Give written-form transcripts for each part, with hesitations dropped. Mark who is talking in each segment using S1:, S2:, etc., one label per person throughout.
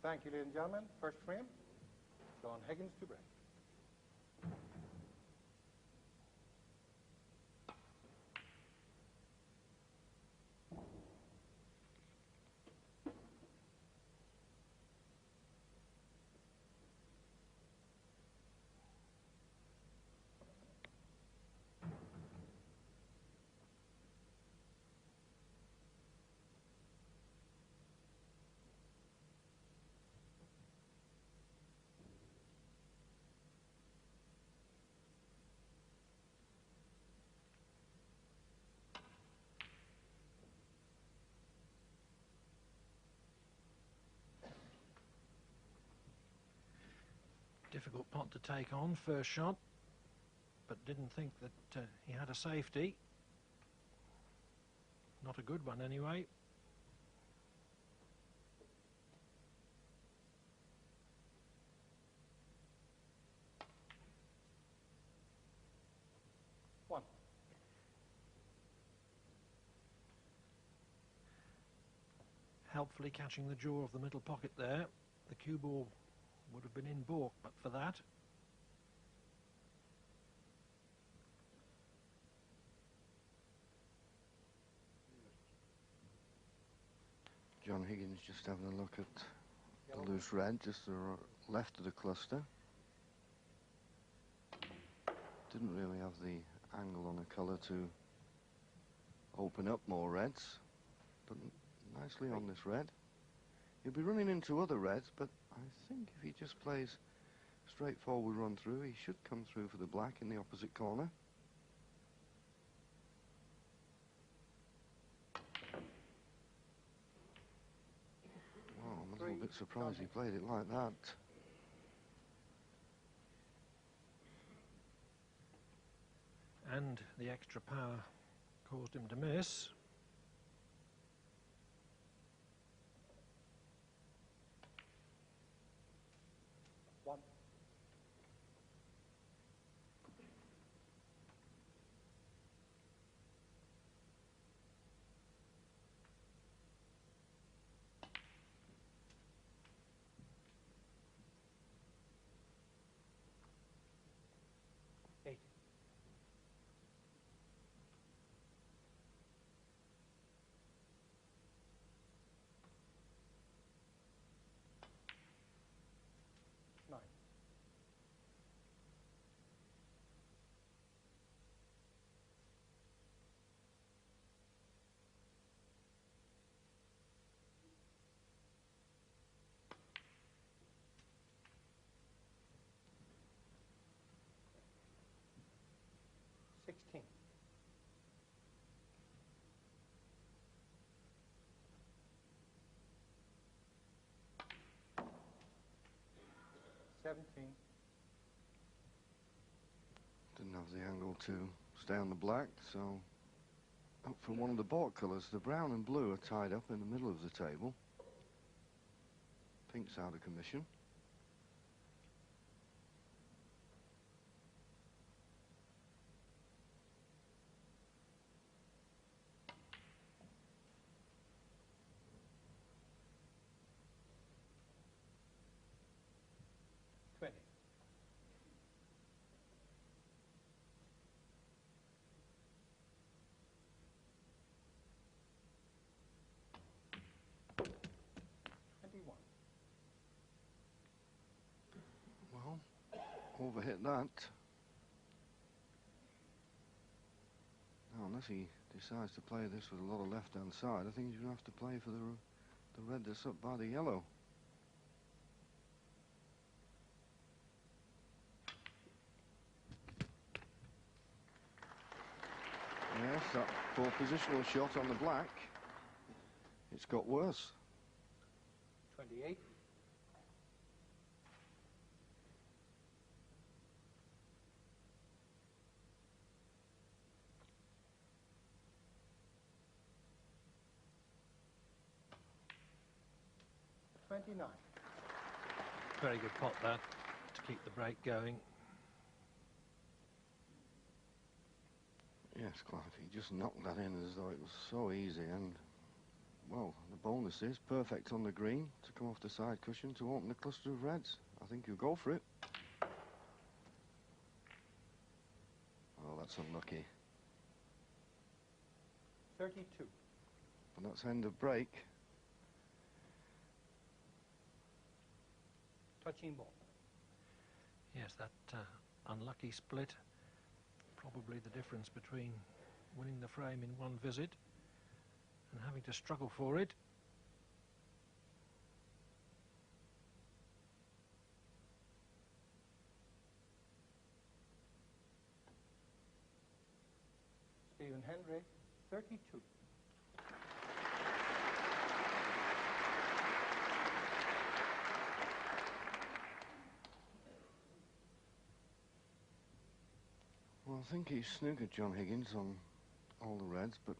S1: Thank you, ladies and gentlemen. First frame, John Higgins to break.
S2: Difficult pot to take on, first shot, but didn't think that he had a safety. Not a good one anyway.
S1: One.
S2: Helpfully catching the jaw of the middle pocket there. The cue ball would have been in baulk but for that.
S3: John Higgins just having a look at the loose red, just to the left of the cluster. Didn't really have the angle on the colour to open up more reds, but nicely on this red. He'll be running into other reds, but I think if he just plays straightforward run through, he should come through for the black in the opposite corner. Well, I'm a little bit surprised he played it like that.
S2: And the extra power caused him to miss.
S1: One. Eight. Nine. Sixteen. 17.
S3: Didn't have the angle to stay on the black, so up from one of the baulk colours. The brown and blue are tied up in the middle of the table. Pink's out of commission. Well, overhit that. Now, unless he decides to play this with a lot of left-hand side, I think he's going to have to play for the red that's up by the yellow. Yes, that poor positional shot on the black. It's got worse.
S1: 28.
S2: Very good pot that to keep the break going.
S3: Yes, Clive, he just knocked that in as though it was so easy, and well, the bonus is perfect on the green to come off the side cushion to open the cluster of reds. I think you'll go for it. Oh, that's unlucky.
S1: 32.
S3: And that's end of break.
S1: Touching ball.
S2: Yes, that unlucky split, probably the difference between winning the frame in one visit and having to struggle for it.
S1: Stephen Hendry, 32.
S3: Well, I think he's snookered John Higgins on all the reds, but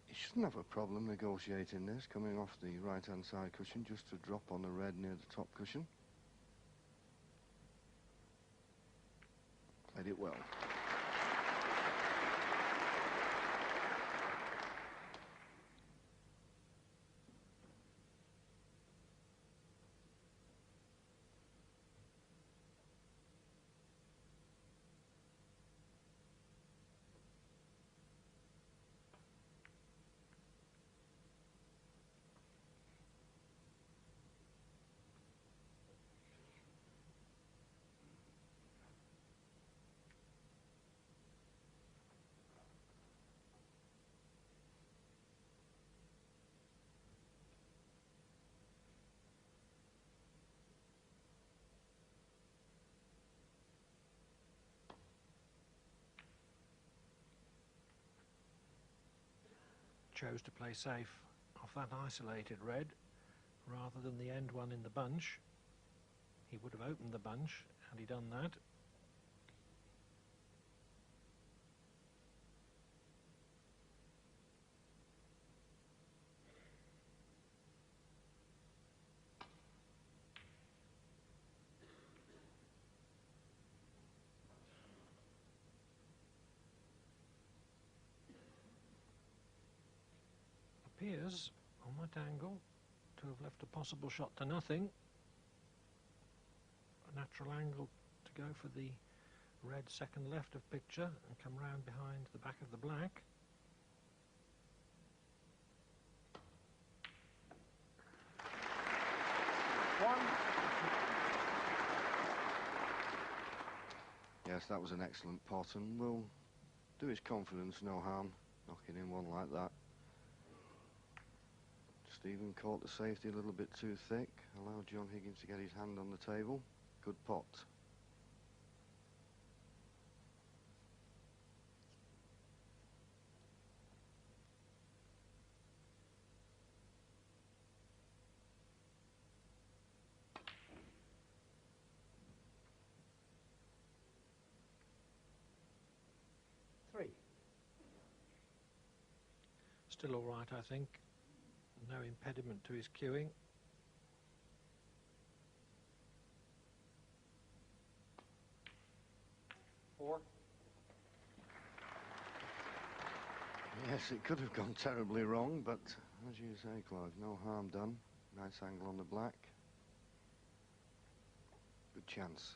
S3: he shouldn't have a problem negotiating this, coming off the right-hand side cushion just to drop on the red near the top cushion. Played it well.
S2: Chose to play safe off that isolated red rather than the end one in the bunch. He would have opened the bunch had he done that. Appears, on that angle, to have left a possible shot to nothing. A natural angle to go for the red second left of picture and come round behind the back of the black.
S3: Yes, that was an excellent pot, and will do his confidence no harm, knocking in one like that. Stephen caught the safety a little bit too thick, allowed John Higgins to get his hand on the table. Good pot.
S2: Still all right, I think. No impediment to his cueing.
S1: Four.
S3: Yes, it could have gone terribly wrong, but as you say, Clive, no harm done. Nice angle on the black. Good chance.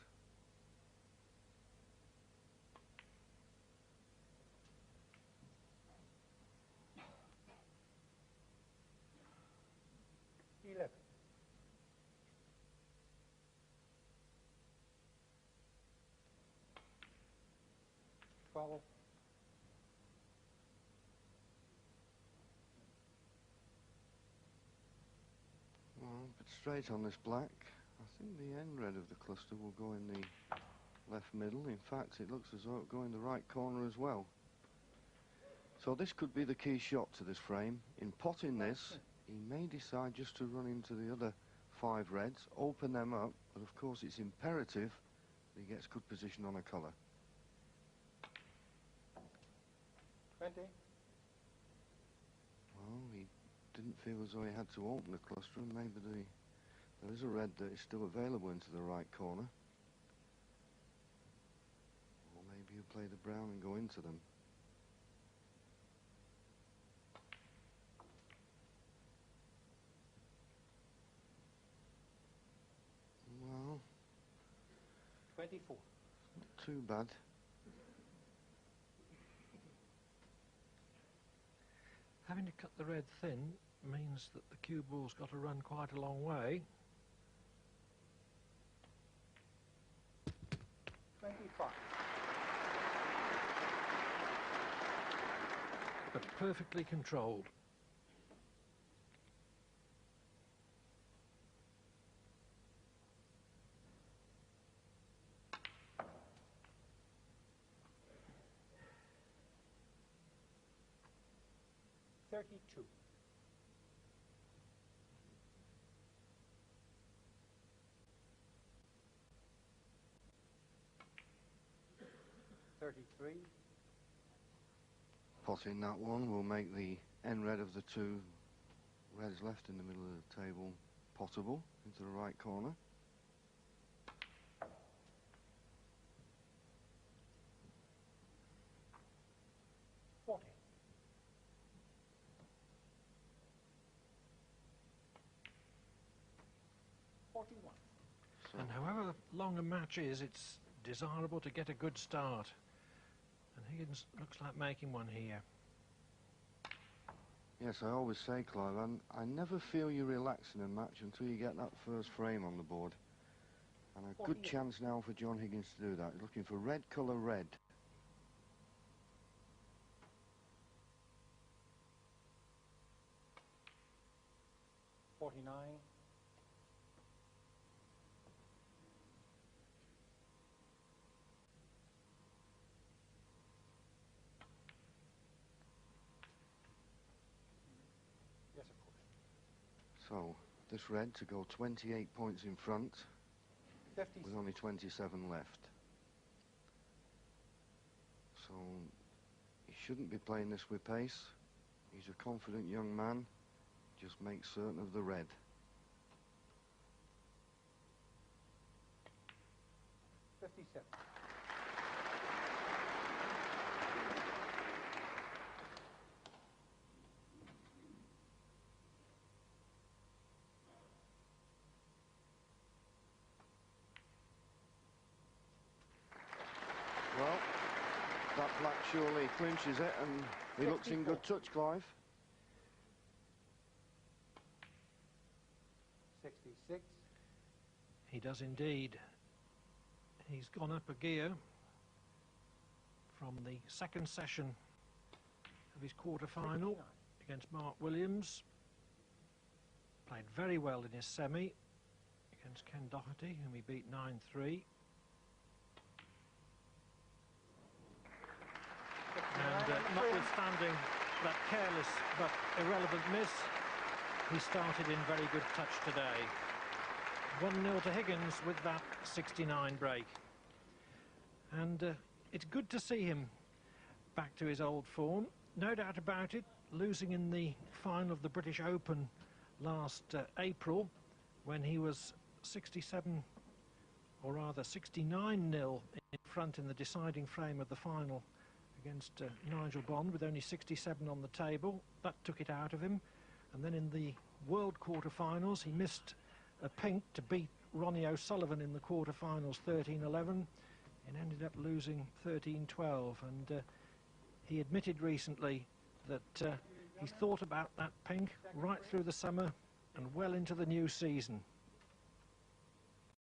S1: Eleven. 12.
S3: Well, but straight on this black. I think the end red of the cluster will go in the left middle. In fact, it looks as though it'll go in the right corner as well. So this could be the key shot to this frame. In potting this, he may decide just to run into the other 5 reds, open them up, but of course it's imperative that he gets good position on a colour.
S1: 20.
S3: Well, he didn't feel as though he had to open the cluster, and maybe there is a red that is still available into the right corner. Or maybe he'll play the brown and go into them.
S1: 24.
S3: Not too bad.
S2: Having to cut the red thin means that the cue ball's got to run quite a long way.
S1: 25.
S2: But perfectly controlled.
S1: $32. $33.
S3: Potting that one will make the end red of the two reds left in the middle of the table potable into the right corner.
S1: $40. $41.
S3: So
S2: And however long a match is, it's desirable to get a good start. And Higgins looks like making one here.
S3: yes, I always say, Clive, I never feel you relax in a match until you get that first frame on the board. And a good
S1: 48.
S3: chance now for John Higgins to do that. He's looking for red colour red.
S1: $49. Yes, of course.
S3: So this red to go 28 points in front
S1: 56.
S3: with only 27 left. So he shouldn't be playing this with pace. He's a confident young man. Just make certain of the red.
S1: $57.
S3: Well, that black surely clinches it, and he looks in good touch, Clive.
S1: 66.
S2: He does indeed. He's gone up a gear from the second session of his quarter-final
S1: 69.
S2: against Mark Williams. Played very well in his semi against Ken Doherty, whom he beat 9-3. And notwithstanding that careless but irrelevant miss, he started in very good touch today. 1-0 to Higgins with that 69 break. And it's good to see him back to his old form. No doubt about it, losing in the final of the British Open last April, when he was 67, or rather 69-0 in front in the deciding frame of the final against Nigel Bond, with only 67 on the table. That took it out of him. And then in the World quarter-finals, he missed a pink to beat Ronnie O'Sullivan in the quarter-finals 13-11, and ended up losing 13-12. And he admitted recently that he thought about that pink right through the summer and well into the new season.